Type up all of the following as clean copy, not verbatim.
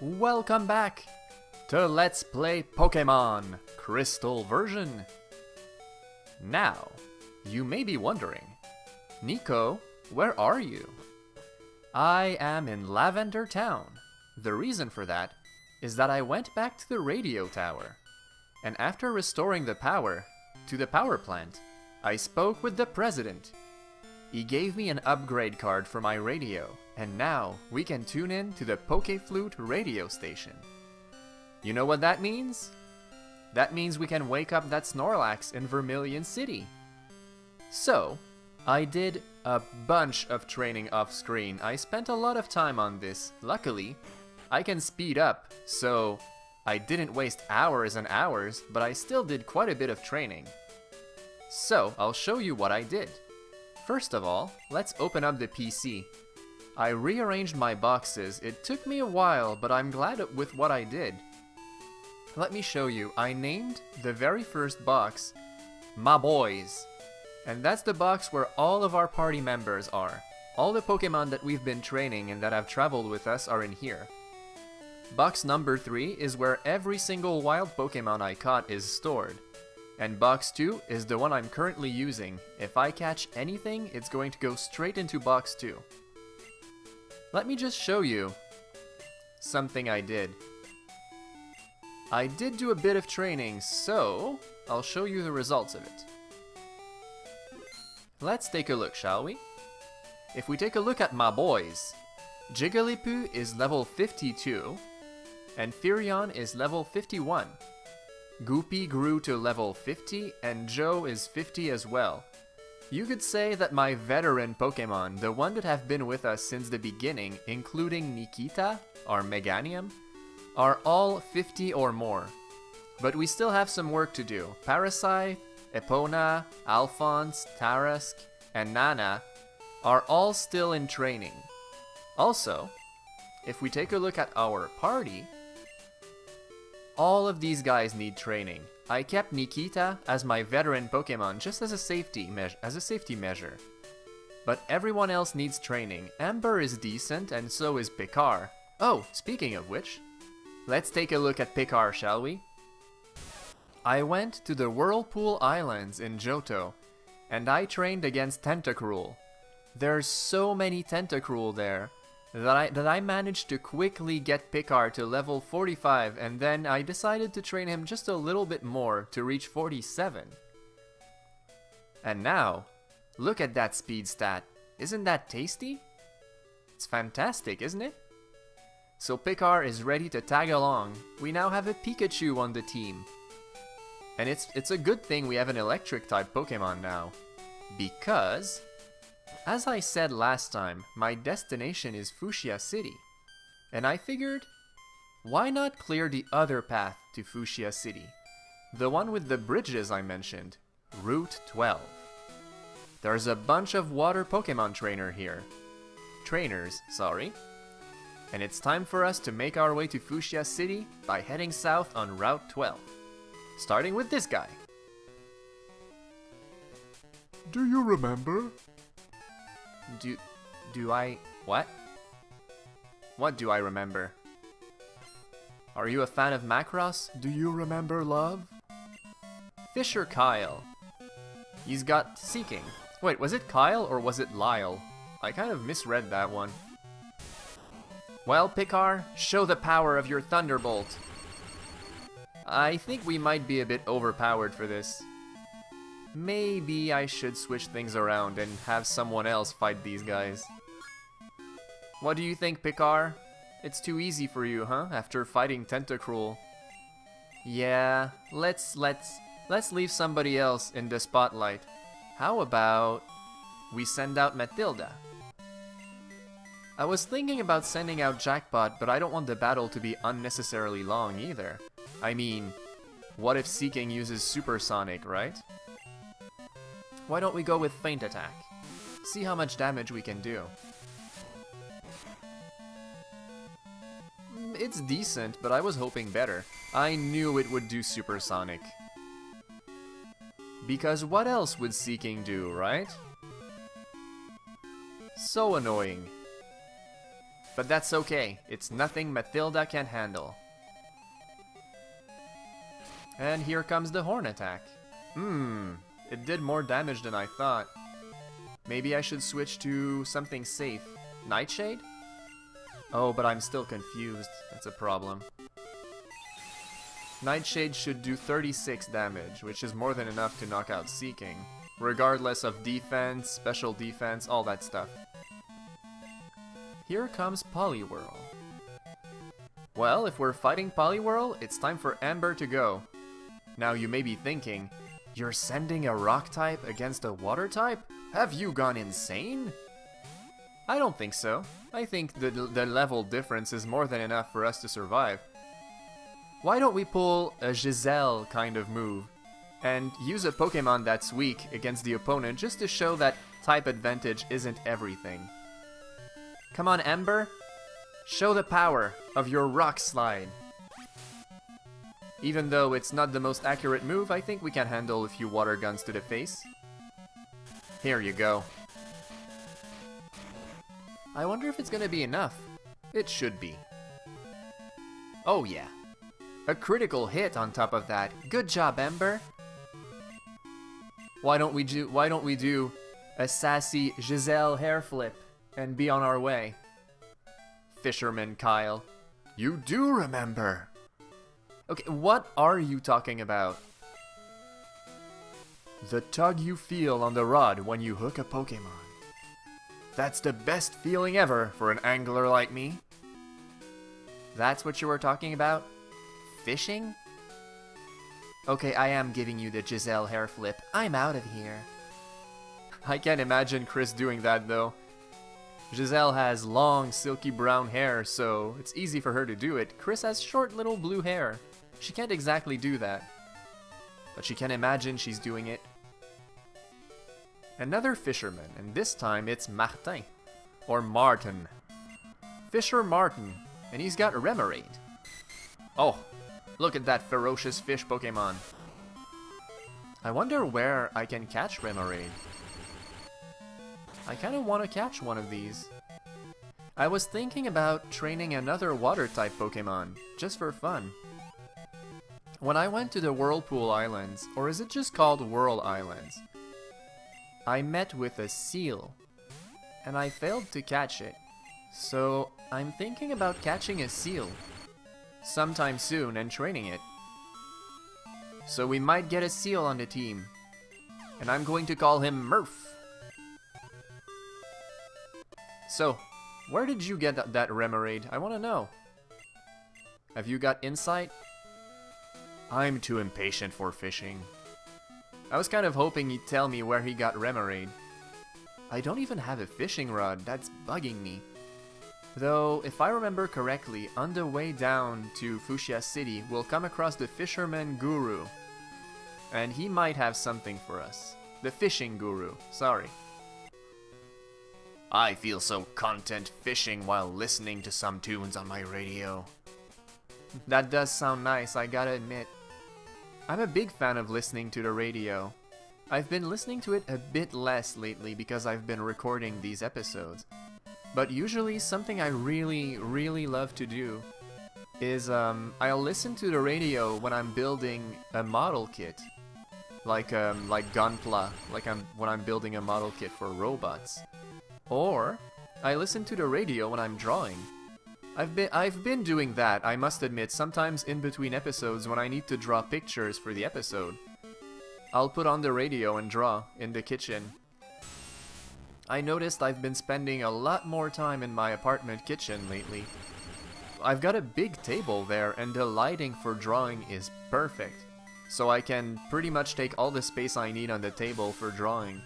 Welcome back to Let's Play Pokémon Crystal version. Now, you may be wondering, Nico, where are you? I am in Lavender Town. The reason for that is that I went back to the radio tower, and after restoring the power to the power plant, I spoke with the president. He gave me an upgrade card for my radio, and now we can tune in to the Pokéflute radio station. You know what that means? That means we can wake up that Snorlax in Vermilion City. So, I did a bunch of training off screen. I spent a lot of time on this. Luckily, I can speed up, so I didn't waste hours and hours, but I still did quite a bit of training. So, I'll show you what I did. First of all, let's open up the PC. I rearranged my boxes. It took me a while, but I'm glad with what I did. Let me show you. I named the very first box My Boys. And that's the box where all of our party members are. All the Pokemon that we've been training and that have traveled with us are in here. Box number 3 is where every single wild Pokemon I caught is stored. And box 2 is the one I'm currently using. If I catch anything, it's going to go straight into box 2. Let me just show you something I did. I did do a bit of training, so I'll show you the results of it. Let's take a look, shall we? If we take a look at my boys, Jigglypuff is level 52, and Firion is level 51. Goopy grew to level 50, and Joe is 50 as well. You could say that my veteran Pokemon, the one that have been with us since the beginning, including Nikita, our Meganium, are all 50 or more. But we still have some work to do. Parasite, Epona, Alphonse, Tarask, and Nana are all still in training. Also, if we take a look at our party, all of these guys need training. I kept Nikita as my veteran Pokemon just as a safety measure. But everyone else needs training. Amber is decent, and so is Picard. Oh, speaking of which, let's take a look at Picard, shall we? I went to the Whirlpool Islands in Johto, and I trained against Tentacruel. There's so many Tentacruel there that I managed to quickly get Picard to level 45, and then I decided to train him just a little bit more to reach 47. And now, look at that speed stat. Isn't that tasty? It's fantastic, isn't it? So Picard is ready to tag along. We now have a Pikachu on the team. And it's a good thing we have an electric type Pokemon now, because as I said last time, my destination is Fuchsia City, and I figured, why not clear the other path to Fuchsia City? The one with the bridges I mentioned, Route 12. There's a bunch of water Pokemon trainers, and it's time for us to make our way to Fuchsia City by heading south on Route 12, starting with this guy. Do you remember? Do I... what? What do I remember? Are you a fan of Macross? Do you remember love? Fisher Kyle. He's got Seeking. Wait, was it Kyle or was it Lyle? I kind of misread that one. Well, Picard, show the power of your Thunderbolt. I think we might be a bit overpowered for this. Maybe I should switch things around and have someone else fight these guys. What do you think, Picard? It's too easy for you, huh? After fighting Tentacruel. Yeah, let's leave somebody else in the spotlight. How about we send out Matilda? I was thinking about sending out Jackpot, but I don't want the battle to be unnecessarily long either. I mean, what if Seeking uses Supersonic, right? Why don't we go with Feint Attack? See how much damage we can do. It's decent, but I was hoping better. I knew it would do Supersonic. Because what else would Seeking do, right? So annoying. But that's okay, it's nothing Mathilda can handle. And here comes the horn attack. It did more damage than I thought. Maybe I should switch to something safe. Nightshade? Oh, but I'm still confused. That's a problem. Nightshade should do 36 damage, which is more than enough to knock out Seeking, regardless of defense, special defense, all that stuff. Here comes Poliwhirl. Well, if we're fighting Poliwhirl, it's time for Amber to go. Now you may be thinking, you're sending a rock type against a water type? Have you gone insane? I don't think so. I think the level difference is more than enough for us to survive. Why don't we pull a Giselle kind of move and use a Pokemon that's weak against the opponent just to show that type advantage isn't everything. Come on, Ember. Show the power of your Rock Slide. Even though it's not the most accurate move, I think we can handle a few water guns to the face. Here you go. I wonder if it's gonna be enough. It should be. Oh yeah. A critical hit on top of that. Good job, Ember. Why don't we do a sassy Giselle hair flip and be on our way? Fisherman Kyle. You do remember. Okay, what are you talking about? The tug you feel on the rod when you hook a Pokemon. That's the best feeling ever for an angler like me. That's what you were talking about? Fishing? Okay, I am giving you the Giselle hair flip. I'm out of here. I can't imagine Chris doing that though. Giselle has long, silky brown hair, so it's easy for her to do it. Chris has short little blue hair. She can't exactly do that. But she can imagine she's doing it. Another fisherman, and this time it's Martin. Or Martin. Fisher Martin. And he's got Remoraid. Oh, look at that ferocious fish Pokemon. I wonder where I can catch Remoraid. I kind of want to catch one of these. I was thinking about training another water-type Pokemon, just for fun. When I went to the Whirlpool Islands, or is it just called Whirl Islands, I met with a seal, and I failed to catch it. So I'm thinking about catching a seal sometime soon and training it. So we might get a seal on the team, and I'm going to call him Murph. So, where did you get that Remoraid? I want to know. Have you got insight? I'm too impatient for fishing. I was kind of hoping he'd tell me where he got Remoraid. I don't even have a fishing rod, that's bugging me. Though, if I remember correctly, on the way down to Fuchsia City, we'll come across the Fisherman Guru. And he might have something for us. The Fishing Guru, sorry. I feel so content fishing while listening to some tunes on my radio. That does sound nice, I gotta admit. I'm a big fan of listening to the radio. I've been listening to it a bit less lately because I've been recording these episodes. But usually something I really love to do is I'll listen to the radio when I'm building a model kit. Like Gunpla, when I'm building a model kit for robots. Or I listen to the radio when I'm drawing. I've been doing that, I must admit, sometimes in between episodes when I need to draw pictures for the episode. I'll put on the radio and draw in the kitchen. I noticed I've been spending a lot more time in my apartment kitchen lately. I've got a big table there and the lighting for drawing is perfect. So I can pretty much take all the space I need on the table for drawing.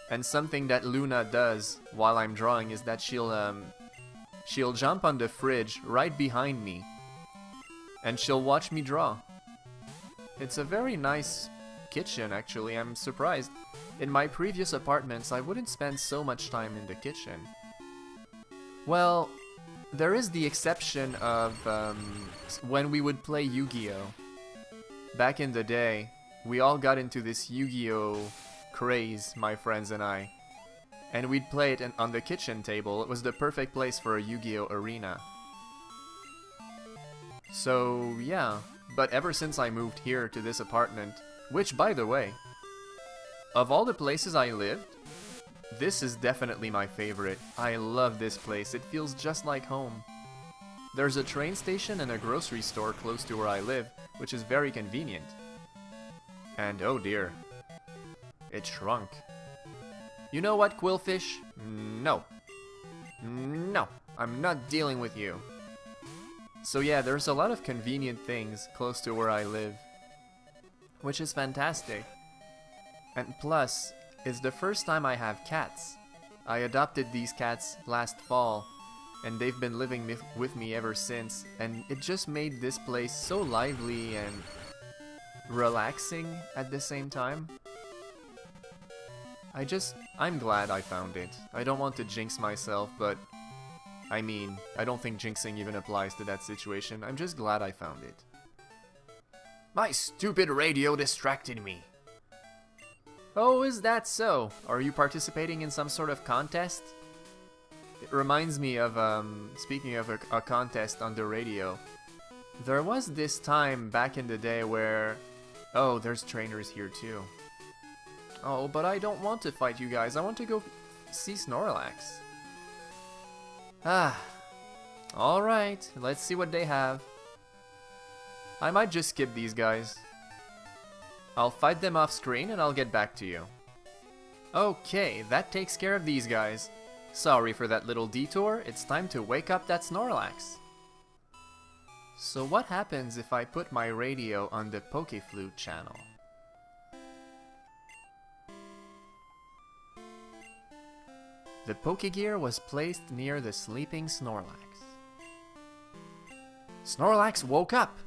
And something that Luna does while I'm drawing is that she'll jump on the fridge right behind me and she'll watch me draw. It's a very nice kitchen actually, I'm surprised. In my previous apartments I wouldn't spend so much time in the kitchen. Well, there is the exception of when we would play Yu-Gi-Oh! Back in the day, we all got into this Yu-Gi-Oh! Craze, my friends and I. and we'd play it on the kitchen table. It was the perfect place for a Yu-Gi-Oh! Arena. So, yeah. But ever since I moved here to this apartment, which, by the way, of all the places I lived, this is definitely my favorite. I love this place. It feels just like home. There's a train station and a grocery store close to where I live, which is very convenient. And oh dear, it shrunk. You know what, Quillfish? No. No, I'm not dealing with you. So yeah, there's a lot of convenient things close to where I live, which is fantastic. And plus, it's the first time I have cats. I adopted these cats last fall, and they've been living with me ever since, and it just made this place so lively and relaxing at the same time. I'm glad I found it. I don't want to jinx myself, but I mean, I don't think jinxing even applies to that situation. I'm just glad I found it. My stupid radio distracted me. Oh, is that so? Are you participating in some sort of contest? It reminds me of, speaking of a contest on the radio. There was this time back in the day where... Oh, there's trainers here too. Oh, but I don't want to fight you guys. I want to go see Snorlax. Ah. Alright, let's see what they have. I might just skip these guys. I'll fight them off screen and I'll get back to you. Okay, that takes care of these guys. Sorry for that little detour, it's time to wake up that Snorlax. So what happens if I put my radio on the Pokeflute channel? The Pokegear was placed near the sleeping Snorlax. Snorlax woke up!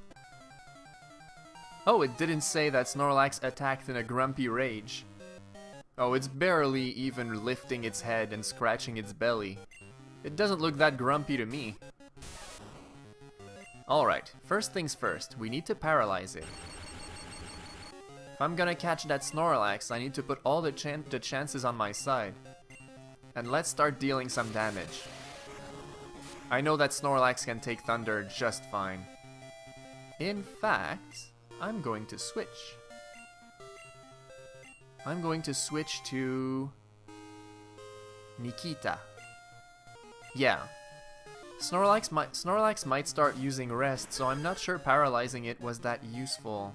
Oh, it didn't say that Snorlax attacked in a grumpy rage. Oh, it's barely even lifting its head and scratching its belly. It doesn't look that grumpy to me. Alright, first things first, we need to paralyze it. If I'm gonna catch that Snorlax, I need to put all the chances on my side. And let's start dealing some damage. I know that Snorlax can take Thunder just fine. In fact, I'm going to switch. I'm going to switch to... Nikita. Yeah. Snorlax might start using rest, so I'm not sure paralyzing it was that useful.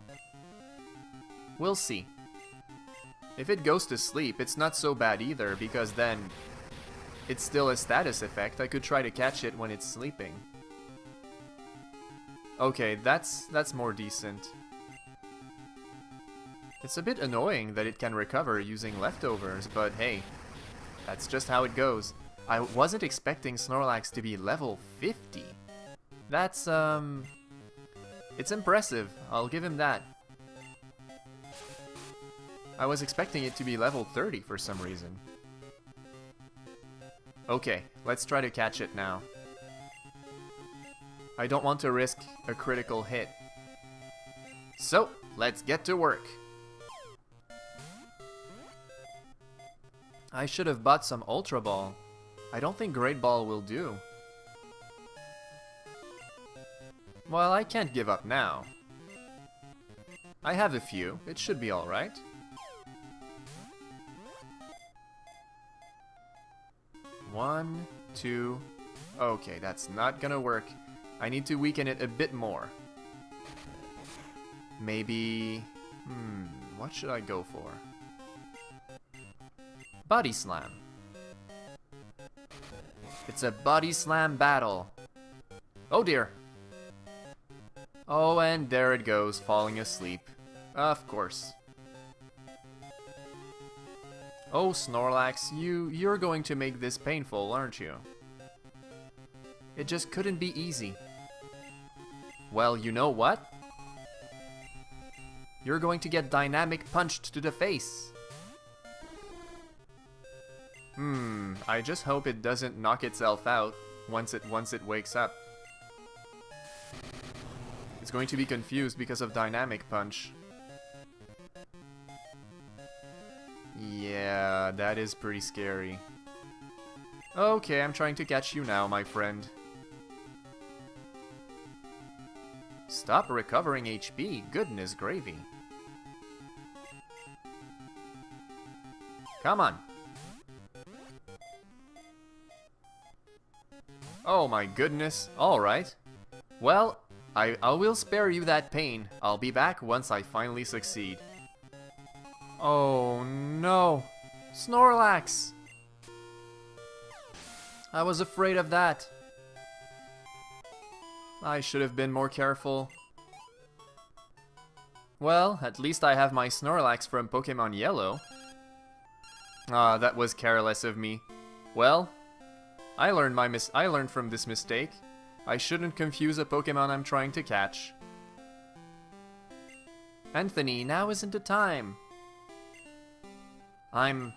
We'll see. If it goes to sleep, it's not so bad either, because then it's still a status effect. I could try to catch it when it's sleeping. Okay, that's more decent. It's a bit annoying that it can recover using leftovers, but hey, that's just how it goes. I wasn't expecting Snorlax to be level 50. That's, it's impressive. I'll give him that. I was expecting it to be level 30 for some reason. Okay, let's try to catch it now. I don't want to risk a critical hit. So, let's get to work. I should have bought some Ultra Ball. I don't think Great Ball will do. Well, I can't give up now. I have a few. It should be alright. One, two... Okay, that's not gonna work. I need to weaken it a bit more. Maybe... what should I go for? Body Slam. It's a Body Slam battle. Oh dear. Oh, and there it goes, falling asleep. Of course. Oh, Snorlax, you're going to make this painful, aren't you? It just couldn't be easy. Well, you know what? You're going to get dynamic punched to the face. I just hope it doesn't knock itself out once it wakes up. It's going to be confused because of dynamic punch. Yeah, that is pretty scary. Okay, I'm trying to catch you now, my friend. Stop recovering HP, goodness gravy. Come on. Oh my goodness, alright. Well, I will spare you that pain. I'll be back once I finally succeed. Oh no. Snorlax! I was afraid of that. I should have been more careful. Well, at least I have my Snorlax from Pokémon Yellow. Ah, that was careless of me. Well, I learned from this mistake. I shouldn't confuse a Pokémon I'm trying to catch. Anthony, now isn't the time. I'm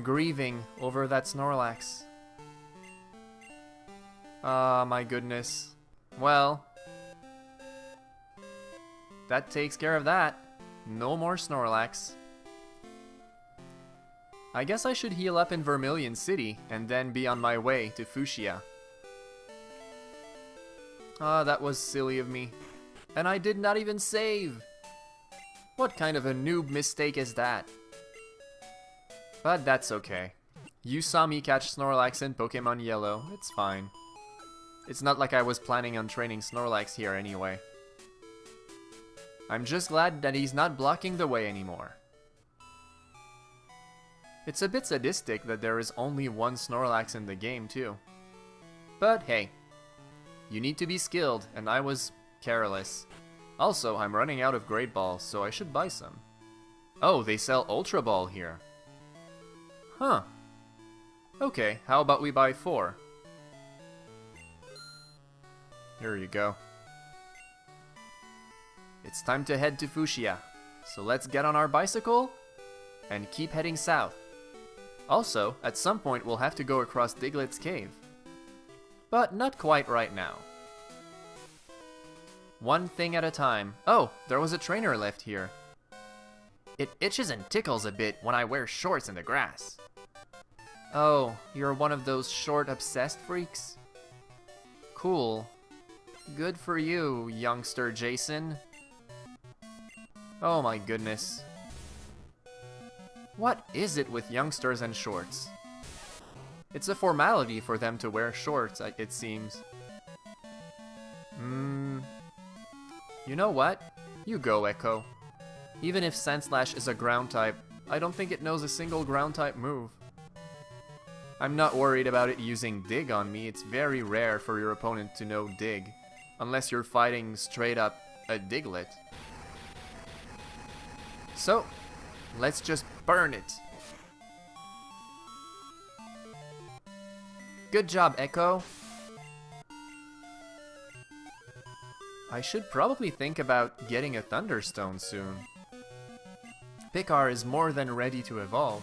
grieving over that Snorlax. Ah, my goodness. Well, that takes care of that. No more Snorlax. I guess I should heal up in Vermilion City and then be on my way to Fuchsia. Ah, that was silly of me. And I did not even save! What kind of a noob mistake is that? But that's okay. You saw me catch Snorlax in Pokémon Yellow, it's fine. It's not like I was planning on training Snorlax here anyway. I'm just glad that he's not blocking the way anymore. It's a bit sadistic that there is only one Snorlax in the game too. But hey, you need to be skilled, and I was careless. Also, I'm running out of Great Balls, so I should buy some. Oh, they sell Ultra Ball here. Huh. Okay, how about we buy 4? Here you go. It's time to head to Fuchsia. So let's get on our bicycle and keep heading south. Also, at some point we'll have to go across Diglett's cave. But not quite right now. One thing at a time. Oh, there was a trainer left here. It itches and tickles a bit when I wear shorts in the grass. Oh, you're one of those short obsessed freaks? Cool. Good for you, youngster Jason. Oh my goodness. What is it with youngsters and shorts? It's a formality for them to wear shorts, it seems. You know what? You go, Echo. Even if Sandslash is a ground type, I don't think it knows a single ground type move. I'm not worried about it using Dig on me. It's very rare for your opponent to know Dig. Unless you're fighting straight up a Diglett. So, let's just burn it. Good job, Echo. I should probably think about getting a Thunderstone soon. Picard is more than ready to evolve.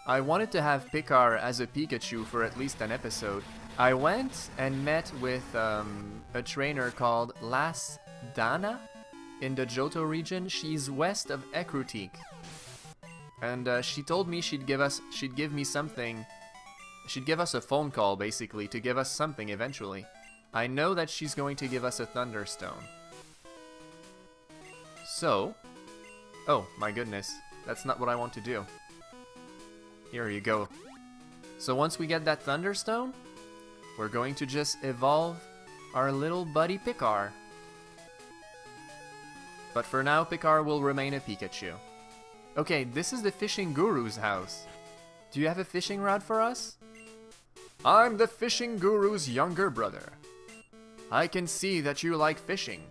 I wanted to have Picard as a Pikachu for at least an episode. I went and met with a trainer called Las Dana in the Johto region. She's west of Ekrutik. And she told me she'd give us a phone call basically to give us something eventually. I know that she's going to give us a Thunderstone. So, oh my goodness, that's not what I want to do. Here you go. So once we get that Thunderstone, we're going to just evolve our little buddy Picard. But for now, Picard will remain a Pikachu. Okay, this is the fishing guru's house. Do you have a fishing rod for us? I'm the fishing guru's younger brother. I can see that you like fishing.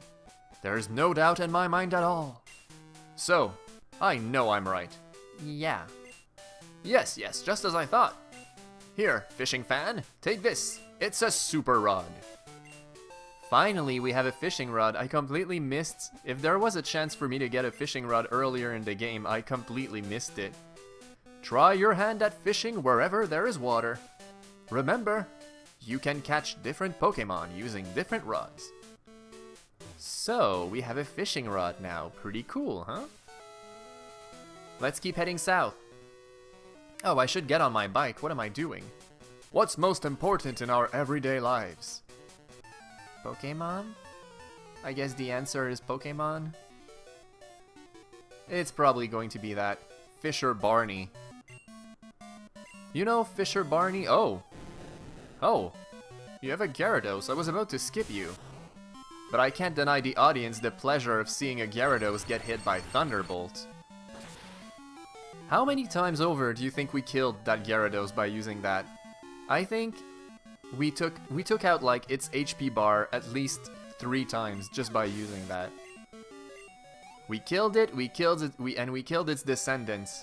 There's no doubt in my mind at all. So, I know I'm right. Yeah. Yes, just as I thought. Here, fishing fan, take this. It's a super rod. Finally, we have a fishing rod. I completely missed. If there was a chance for me to get a fishing rod earlier in the game, I completely missed it. Try your hand at fishing wherever there is water. Remember, you can catch different Pokemon using different rods. So, we have a fishing rod now. Pretty cool, huh? Let's keep heading south. Oh, I should get on my bike. What am I doing? What's most important in our everyday lives? Pokemon? I guess the answer is Pokemon. It's probably going to be that. Fisher Barney. You know Fisher Barney? Oh! Oh! You have a Gyarados. I was about to skip you. But I can't deny the audience the pleasure of seeing a Gyarados get hit by Thunderbolt. How many times over do you think we killed that Gyarados by using that? I think we took out like its HP bar at least 3 times just by using that. We killed it, we killed its descendants.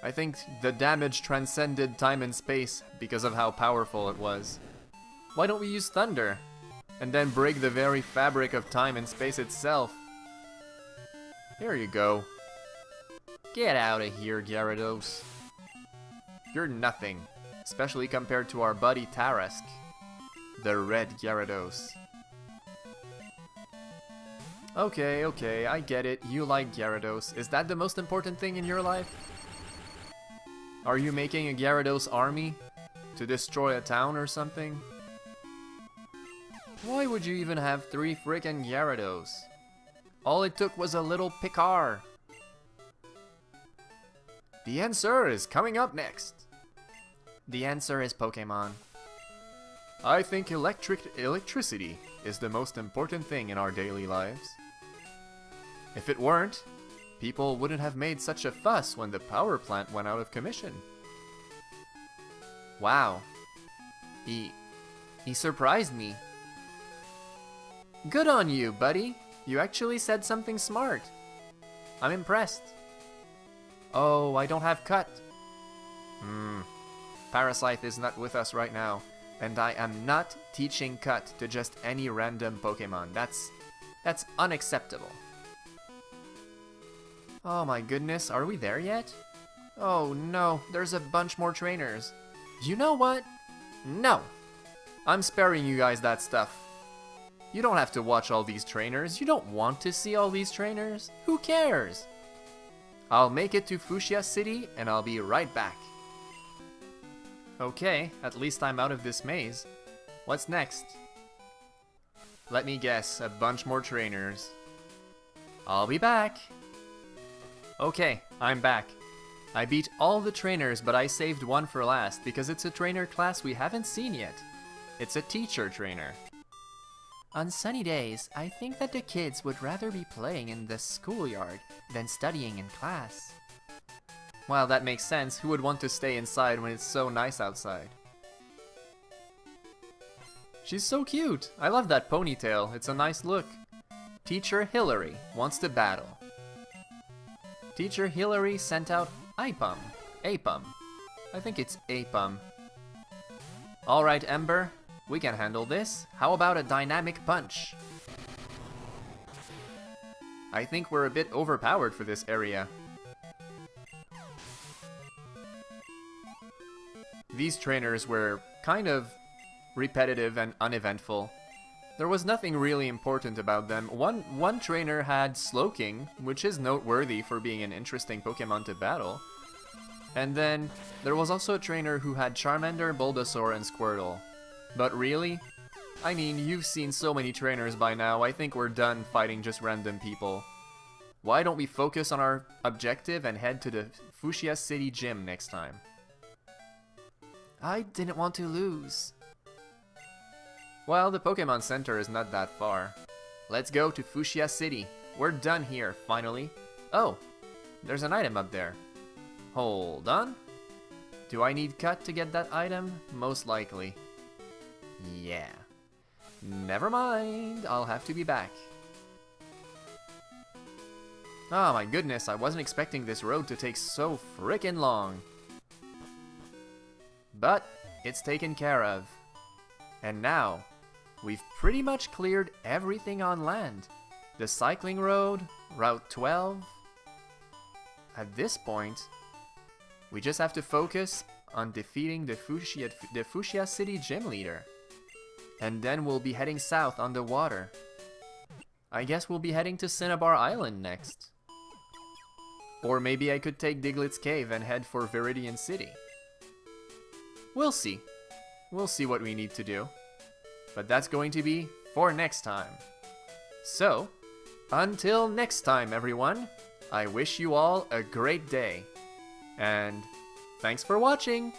I think the damage transcended time and space because of how powerful it was. Why don't we use Thunder? And then break the very fabric of time and space itself. Here you go. Get out of here, Gyarados. You're nothing, especially compared to our buddy Tarask, the red Gyarados. Okay, I get it. You like Gyarados. Is that the most important thing in your life? Are you making a Gyarados army to destroy a town or something? Why would you even have 3 frickin' Gyarados? All it took was a little Picard. The answer is coming up next. The answer is Pokemon. I think electricity is the most important thing in our daily lives. If it weren't, people wouldn't have made such a fuss when the power plant went out of commission. Wow. He surprised me. Good on you, buddy. You actually said something smart. I'm impressed. Oh, I don't have Cut. Parascythe is not with us right now, and I am not teaching Cut to just any random Pokemon. That's unacceptable. Oh my goodness, are we there yet? Oh no, there's a bunch more trainers. You know what? No! I'm sparing you guys that stuff. You don't have to watch all these trainers. You don't want to see all these trainers. Who cares? I'll make it to Fuchsia City and I'll be right back. Okay, at least I'm out of this maze. What's next? Let me guess, a bunch more trainers. I'll be back. Okay, I'm back. I beat all the trainers, but I saved one for last because it's a trainer class we haven't seen yet. It's a teacher trainer. On sunny days, I think that the kids would rather be playing in the schoolyard than studying in class. Well, that makes sense. Who would want to stay inside when it's so nice outside? She's so cute. I love that ponytail. It's a nice look. Teacher Hillary wants to battle. Teacher Hillary sent out Apum. I think it's Apum. Alright, Ember. We can handle this. How about a dynamic punch? I think we're a bit overpowered for this area. These trainers were kind of repetitive and uneventful. There was nothing really important about them. One trainer had Slowking, which is noteworthy for being an interesting Pokemon to battle. And then there was also a trainer who had Charmander, Bulbasaur, and Squirtle. But really? I mean, you've seen so many trainers by now, I think we're done fighting just random people. Why don't we focus on our objective and head to the Fuchsia City gym next time? I didn't want to lose. Well, the Pokemon Center is not that far. Let's go to Fuchsia City. We're done here, finally. Oh, there's an item up there. Hold on. Do I need Cut to get that item? Most likely. Yeah. Never mind, I'll have to be back. Oh my goodness, I wasn't expecting this road to take so frickin' long. But it's taken care of. And now, we've pretty much cleared everything on land. The cycling road, Route 12. At this point, we just have to focus on defeating the Fuchsia City gym leader. And then we'll be heading south on the water. I guess we'll be heading to Cinnabar Island next. Or maybe I could take Diglett's Cave and head for Viridian City. We'll see. We'll see what we need to do. But that's going to be for next time. So, until next time, everyone, I wish you all a great day. And thanks for watching!